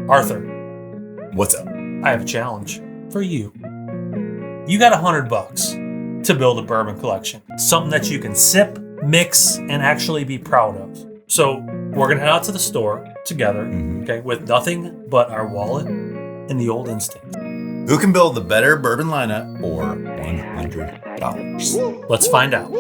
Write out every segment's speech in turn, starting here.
Arthur, What's up? I have a challenge for you. You got $100 to build a bourbon collection. Something that you can sip, mix, and actually be proud of. So we're going to head out to the store together, okay, with nothing but our wallet and the old instinct. Who can build the better bourbon lineup for $100? Let's find out.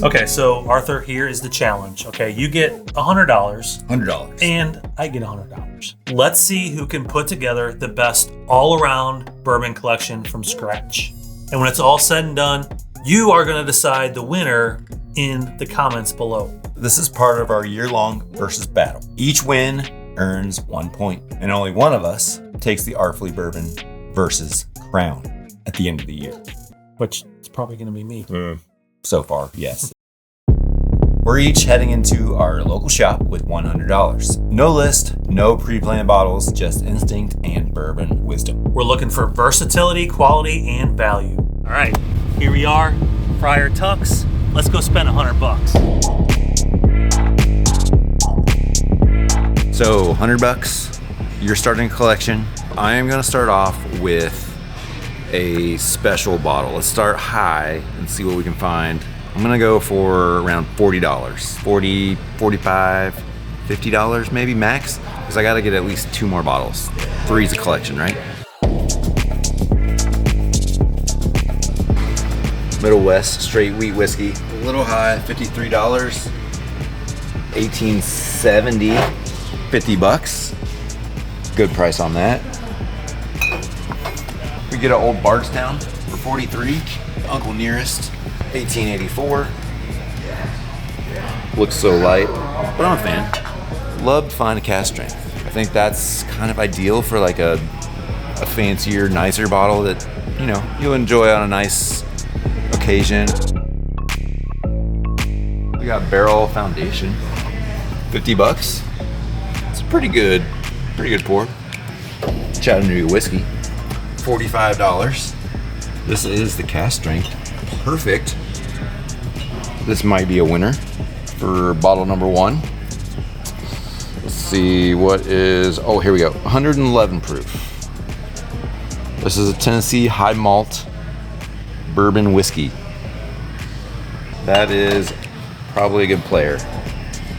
Okay, so Arthur, here is the challenge. Okay, you get $100. $100. And I get $100. Let's see who can put together the best all-around bourbon collection from scratch. And when it's all said and done, you are going to decide the winner in the comments below. This is part of our year-long versus battle. Each win earns 1 point, and only one of us takes the Artfully Bourbon versus crown at the end of the year. Which is probably going to be me. So far, yes. We're each heading into our local shop with $100. No list, no pre-planned bottles, just instinct and bourbon wisdom. We're looking for versatility, quality, and value. All right, here we are, Friar Tuck's. Let's go spend $100. So, $100, you're starting a collection. I am gonna start off with a special bottle. Let's start high and see what we can find. I'm gonna go for around $40. $40, $45, $50 maybe max, because I gotta get at least 2 more bottles. 3's a collection, right? Middle West straight wheat whiskey, a little high, $53. 1870, $50. Good price on that. We get an old Bardstown for $43. Uncle Nearest, $18.84. Looks so light, but I'm a fan. Love to find a cast strength. I think that's kind of ideal for like a fancier, nicer bottle that, you know, you'll enjoy on a nice occasion. We got Barrel Foundation, $50. It's a pretty good pour. Chattanooga whiskey, $45. This is the cast strength. Perfect. This might be a winner for bottle number 1. Let's see what is, oh, here we go. 111 proof. This is a Tennessee high malt bourbon whiskey. That is probably a good player.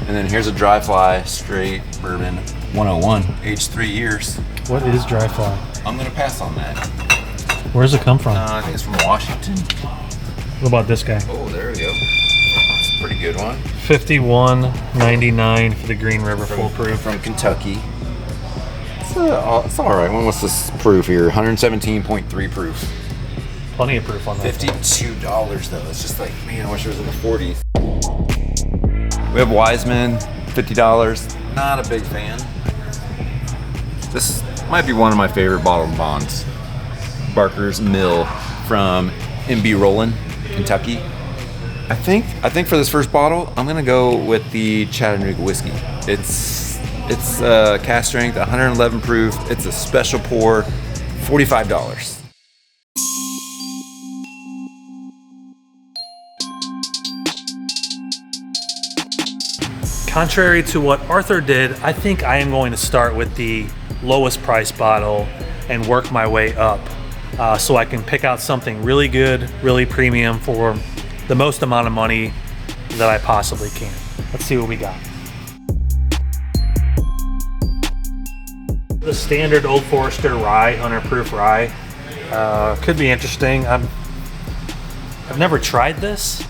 And then here's a dry fly straight bourbon 101, aged 3 years. What is dry fly? I'm gonna pass on that. Where does it come from? I think it's from Washington. What about this guy? Oh, there we go. That's a pretty good one. $51.99 for the Green River full proof. From Kentucky. It's all right. What's this proof here? 117.3 proof. Plenty of proof on that. $52 though. It's just like, man, I wish it was in the 40s. We have Wiseman, $50. Not a big fan. This might be one of my favorite bottled bonds. Barker's Mill from MB Rollin, Kentucky. I think for this first bottle, I'm gonna go with the Chattanooga whiskey. It's cast strength, 111 proof. It's a special pour, $45. Contrary to what Arthur did, I think I am going to start with the lowest price bottle and work my way up. So I can pick out something really good, really premium for the most amount of money that I possibly can. Let's see what we got. The standard Old Forester rye, 100 proof rye. Could be interesting. I've never tried this.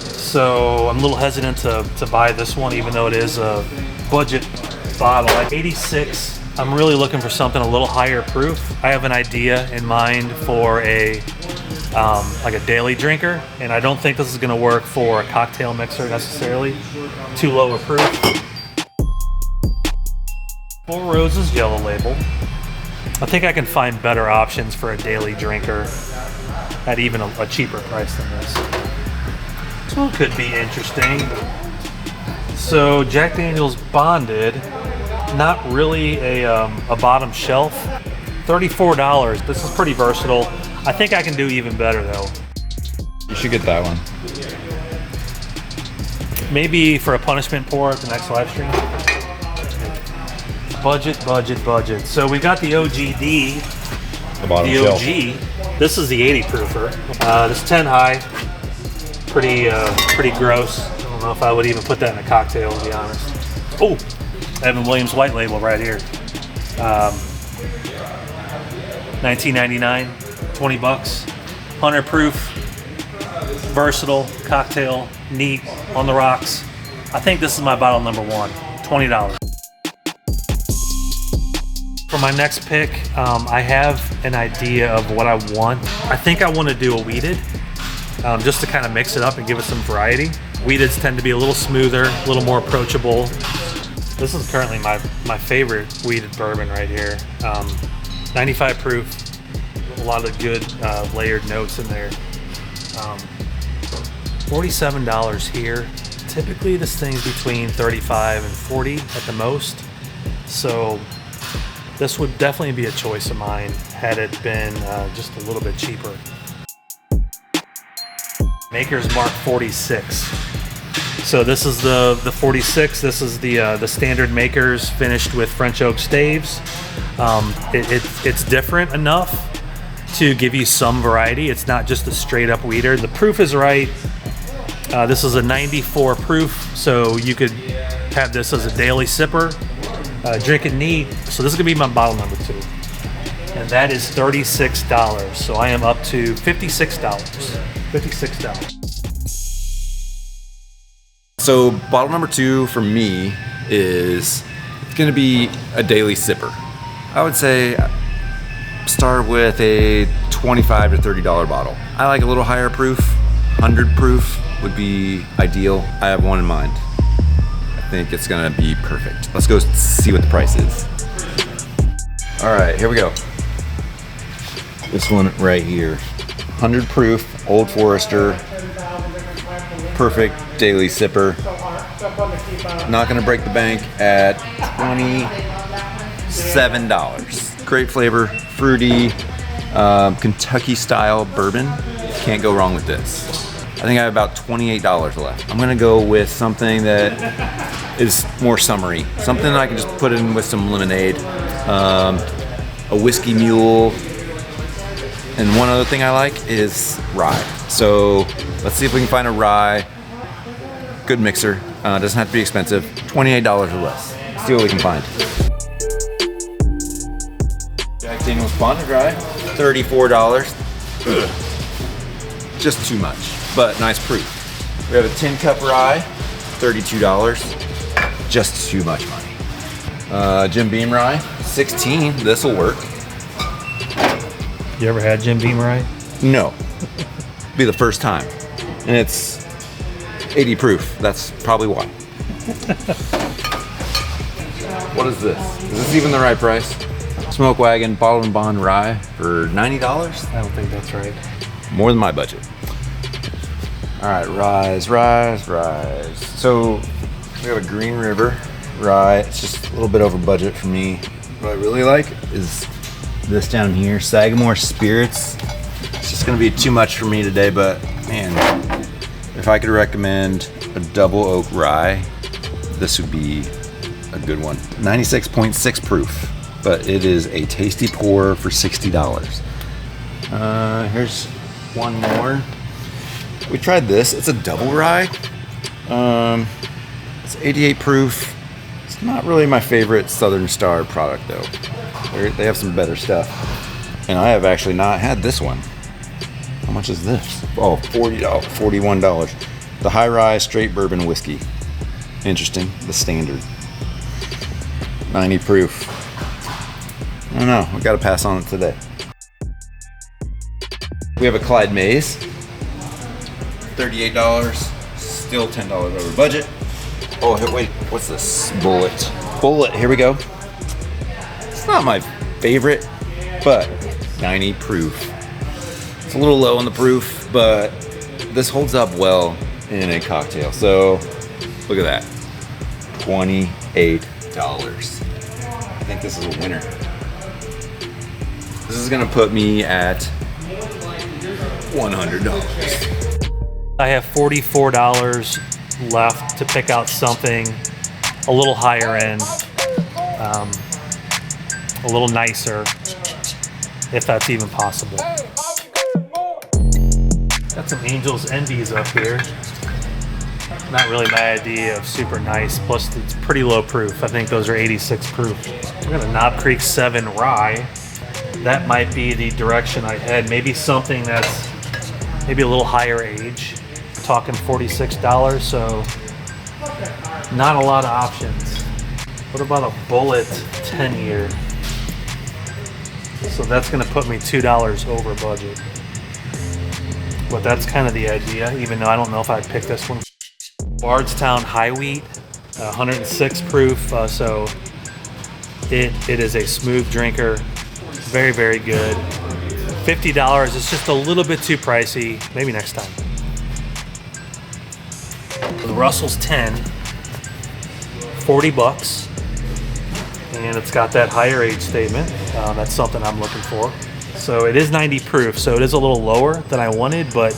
So I'm a little hesitant to buy this one, even though it is a budget bottle. Like 86. I'm really looking for something a little higher proof. I have an idea in mind for a like a daily drinker, and I don't think this is going to work for a cocktail mixer necessarily. Too low a proof. Four Roses yellow label. I think I can find better options for a daily drinker at even a cheaper price than this. This one could be interesting. So Jack Daniel's Bonded. Not really a bottom shelf. $34. This is pretty versatile. I think I can do even better though. You should get that one. Maybe for a punishment pour at the next live stream. Budget, budget, budget. So we got the OGD, The bottom the shelf. OG. This is the 80 proofer. This 10 high, pretty gross. I don't know if I would even put that in a cocktail, to be honest. Oh, Evan Williams white label right here. 19.99, 20 bucks. 100 proof, versatile, cocktail, neat, on the rocks. I think this is my bottle number one, $20. For my next pick, I have an idea of what I want. I think I want to do a wheated, just to kind of mix it up and give it some variety. Wheateds tend to be a little smoother, a little more approachable. This is currently my favorite wheated bourbon right here. 95 proof, a lot of good layered notes in there. $47 here. Typically this thing's between 35 and 40 at the most. So this would definitely be a choice of mine had it been just a little bit cheaper. Maker's Mark 46. So this is the 46. This is the standard Maker's finished with French oak staves. It's different enough to give you some variety. It's not just a straight up weeder. The proof is right. This is a 94 proof, so you could have this as a daily sipper. Drink it neat. So this is gonna be my bottle number 2. And that is $36. So I am up to $56. $56. So bottle number 2 for me is gonna be a daily sipper. I would say start with a $25 to $30 bottle. I like a little higher proof. 100 proof would be ideal. I have one in mind. I think it's gonna be perfect. Let's go see what the price is. All right, here we go. This one right here. 100 proof, Old Forester. Perfect daily sipper. Not gonna break the bank at $27. Great flavor, fruity, Kentucky style bourbon. Can't go wrong with this. I think I have about $28 left. I'm gonna go with something that is more summery. Something that I can just put in with some lemonade, a whiskey mule, and one other thing I like is rye. So let's see if we can find a rye. Good mixer, doesn't have to be expensive. $28 or less. Let's see what we can find. Jack Daniel's Bonded Rye, $34. Ugh. Just too much, but nice proof. We have a tin cup rye, $32. Just too much money. Jim Beam rye, $16. This will work. You ever had Jim Beam rye? No, be the first time, and it's 80 proof. That's probably why. What is this? Is this even the right price? Smoke Wagon Bottle and Bond Rye for $90? I don't think that's right. More than my budget. All right, rise. So we have a Green River rye. It's just a little bit over budget for me. What I really like is this down here, Sagamore Spirits. It's just gonna be too much for me today, but man, if I could recommend a double oak rye, this would be a good one. 96.6 proof, but it is a tasty pour for $60. Here's one more. We tried this. It's a double rye. It's 88 proof. It's not really my favorite Southern Star product though. They have some better stuff. And I have actually not had this one. How much is this? Oh, $40, $41. The High Rye Straight Bourbon Whiskey. Interesting. The standard. 90 proof. I don't know. I gotta pass on it today. We have a Clyde Mays. $38. Still $10 over budget. Oh, wait. What's this? Bullet. Here we go. It's not my favorite, but 90 proof. It's a little low on the proof, but this holds up well in a cocktail. So look at that. $28. I think this is a winner. This is gonna put me at $100. I have $44 left to pick out something a little higher end, a little nicer, if that's even possible. Got some Angel's Envies up here. Not really my idea of super nice, plus it's pretty low proof. I think those are 86 proof. We got a Knob Creek 7 rye. That might be the direction I head. Maybe something that's maybe a little higher age. We're talking $46, so not a lot of options. What about a Bullet 10 year? So that's gonna put me $2 over budget. But that's kind of the idea, even though I don't know if I'd pick this one. Bardstown High Wheat, 106 proof, so it is a smooth drinker. Very, very good. $50 is just a little bit too pricey. Maybe next time. The Russell's 10, 40 bucks. And it's got that higher age statement. That's something I'm looking for. So it is 90 proof, so it is a little lower than I wanted, but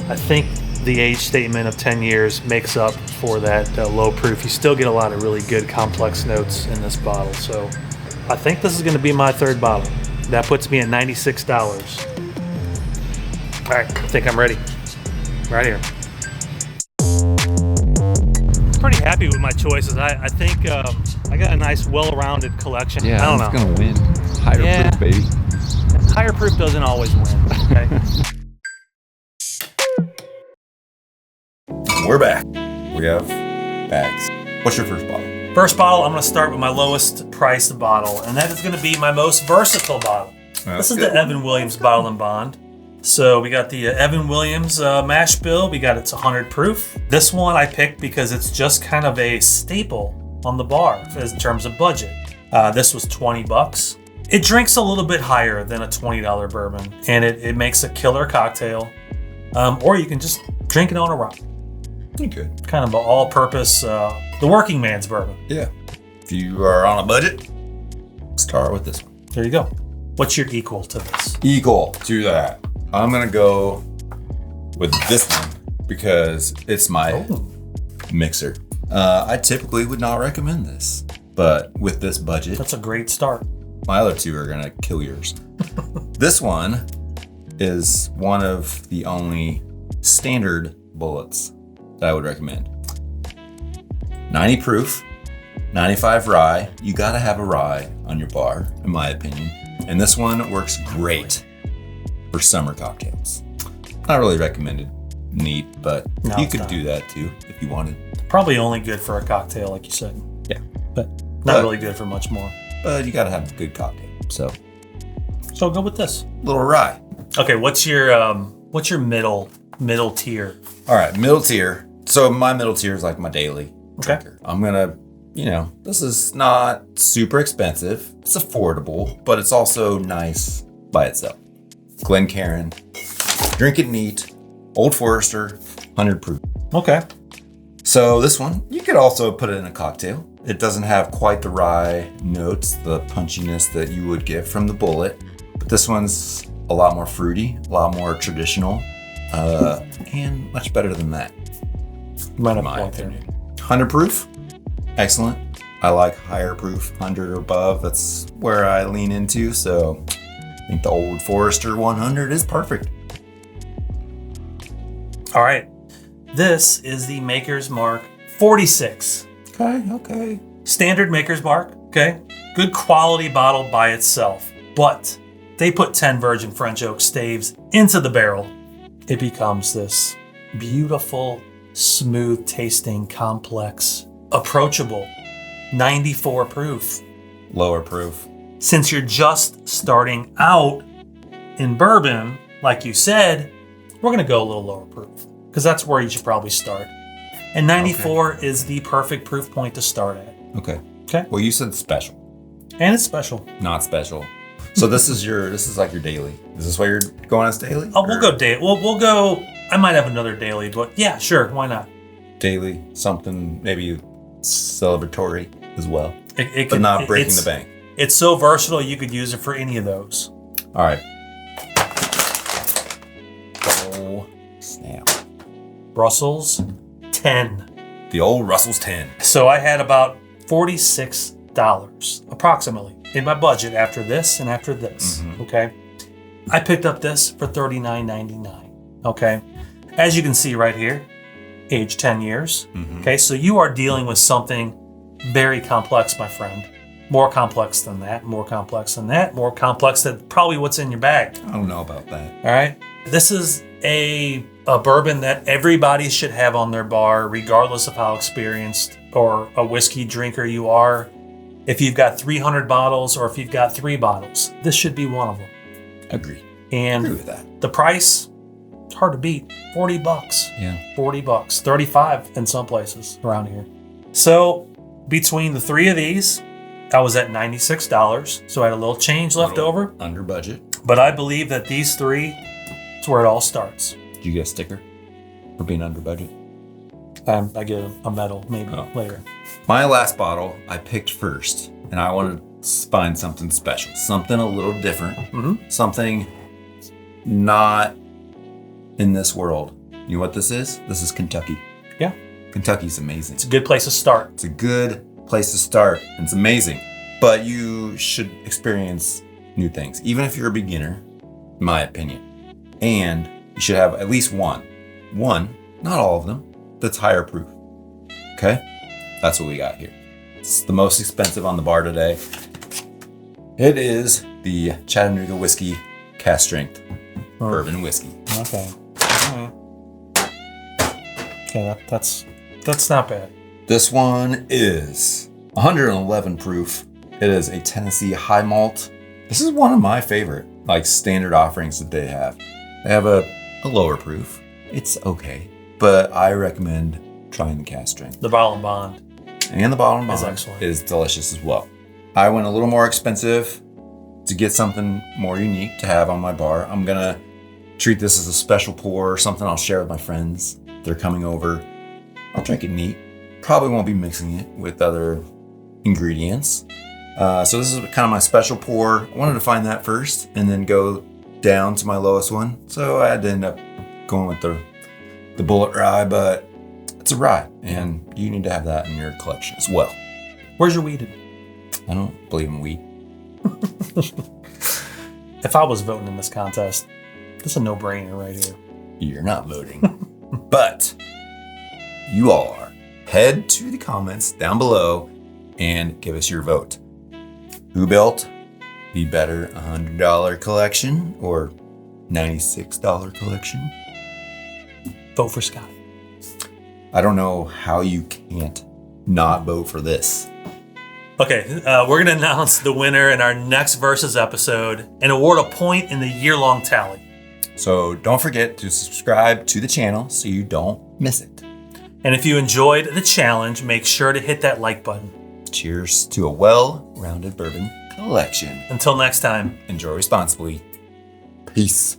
I think the age statement of 10 years makes up for that low proof. You still get a lot of really good complex notes in this bottle. So I think this is going to be my third bottle. That puts me at $96. All right, I think I'm ready. Right here. Pretty happy with my choices. I think I got a nice, well-rounded collection. Yeah, I don't know. It's gonna win. Higher proof, baby. Higher proof doesn't always win. Okay. We're back. We have bags. What's your first bottle? First bottle, I'm going to start with my lowest priced bottle, and that is going to be my most versatile bottle. This is the Evan Williams Bottle and Bond. So we got the Evan Williams mash bill. We got it's 100 proof. This one I picked because it's just kind of a staple on the bar in terms of budget. This was 20 bucks. It drinks a little bit higher than a $20 bourbon, and it makes a killer cocktail. Or you can just drink it on a rock. You could. Kind of an all-purpose, the working man's bourbon. Yeah. If you are on a budget, start with this one. There you go. What's your equal to this? Equal to that. I'm gonna go with this one because it's my mixer. I typically would not recommend this, but with this budget, That's a great start. my other two are gonna kill yours. This one is one of the only standard bullets that I would recommend. 90 proof, 95 rye. You gotta have a rye on your bar, in my opinion. And this one works great for summer cocktails. Not really recommended neat, but No, you it's could not. do that too if you wanted. Probably only good for a cocktail, like you said. Yeah. But not really good for much more. But you gotta have a good cocktail. So So go with this. little rye. Okay, what's your middle tier? All right, middle tier. So my middle tier is like my daily drinker. I'm gonna, this is not super expensive. It's affordable, but it's also nice by itself. Glencairn, drink it neat, Old Forester, 100 proof. Okay. So this one, you could also put it in a cocktail. It doesn't have quite the rye notes, the punchiness that you would get from the Bullet, but this one's a lot more fruity, a lot more traditional, and much better than that. Might have In my a point there. opinion. 100 proof, excellent. I like higher proof, 100 or above. That's where I lean into. So I think the Old Forester 100 is perfect. All right. This is the Maker's Mark 46. Okay. Standard Maker's Mark, okay? Good quality bottle by itself. But they put 10 virgin French oak staves into the barrel. It becomes this beautiful, smooth tasting, complex, approachable, 94 proof. Lower proof. Since you're just starting out in bourbon, like you said, we're going to go a little lower proof because that's where you should probably start. And 94 is the perfect proof point to start at. Okay. Okay. Well, you said special, And it's special. not special. So this is like your daily. Is this why you're going as daily? Oh, we'll go daily. We'll go. I might have another daily, but yeah, sure. Why not? Daily, something maybe celebratory as well, It but can- not breaking it's- the bank. It's so versatile, you could use it for any of those. All right. Oh, snap. Brussels 10. The old Russell's 10. So I had about $46 approximately in my budget after this and after this. Okay. I picked up this for $39.99. Okay. As you can see right here, age 10 years. Okay. So you are dealing with something very complex, my friend. More complex than that, more complex than that, more complex than probably what's in your bag. I don't know about that. All right. This is a bourbon that everybody should have on their bar, regardless of how experienced or a whiskey drinker you are. If you've got 300 bottles or if you've got 3 bottles, this should be one of them. Agree. And Agree with that. the price, it's hard to beat. $40. Yeah. $40. 35 in some places around here. So between the 3 of these, I was at $96. So I had a little change left over. Under budget. But I believe that these 3, it's where it all starts. Did you get a sticker for being under budget? I get a medal maybe later. My last bottle I picked first, and I wanted to find something special, something a little different, something not in this world. You know what this is? This is Kentucky. Yeah. Kentucky's amazing. It's a good place to start. It's a good place to start. And it's amazing. But you should experience new things, even if you're a beginner, in my opinion. And you should have at least one, not all of them, that's higher proof. Okay? That's what we got here. It's the most expensive on the bar today. It is the Chattanooga Whiskey Cask Strength Bourbon Whiskey. Okay. All right. Okay, that's not bad. This one is 111 proof. It is a Tennessee high malt. This is one of my favorite, standard offerings that they have. They have a lower proof. It's okay, but I recommend trying the cask strength. The Bottle and Bond. And the Bottle and Bond is excellent. Is delicious as well. I went a little more expensive to get something more unique to have on my bar. I'm gonna treat this as a special pour or something I'll share with my friends. They're coming over. I'll drink it neat. Probably won't be mixing it with other ingredients. So this is kind of my special pour. I wanted to find that first and then go down to my lowest one. So I had to end up going with the Bullet Rye, but it's a rye and you need to have that in your collection as well. Where's your weeded? I don't believe in weed. If I was voting in this contest, this is a no-brainer right here. You're not voting, but you all are. Head to the comments down below and give us your vote. Who built the better $100 collection or $96 collection? Vote for Scott. I don't know how you can't not vote for this. Okay, we're going to announce the winner in our next Versus episode and award a point in the year-long tally. So don't forget to subscribe to the channel so you don't miss it. And if you enjoyed the challenge, make sure to hit that like button. Cheers to a well-rounded bourbon collection. Until next time. Enjoy responsibly. Peace.